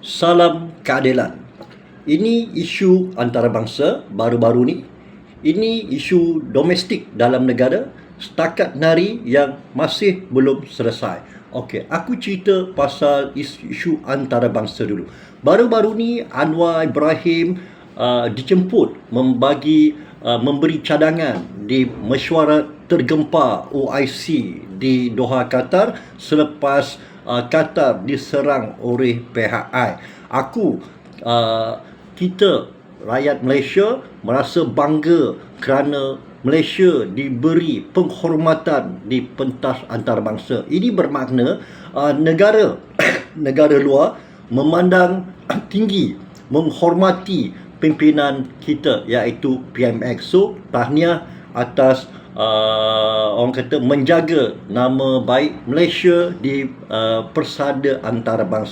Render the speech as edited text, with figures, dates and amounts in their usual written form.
Salam keadilan. Ini isu antarabangsa baru-baru ni. Ini isu domestik dalam negara setakat nari yang masih belum selesai. Okey, aku cerita pasal isu antarabangsa dulu. Baru-baru ni Anwar Ibrahim dijemput memberi cadangan di mesyuarat tergempar OIC di Doha, Qatar selepas Qatar diserang oleh PHI. Kita rakyat Malaysia merasa bangga kerana Malaysia diberi penghormatan di pentas antarabangsa. Ini bermakna negara negara luar memandang tinggi, menghormati pimpinan kita iaitu PMX. So, tahniah atas orang kata menjaga nama baik Malaysia di persada antarabangsa.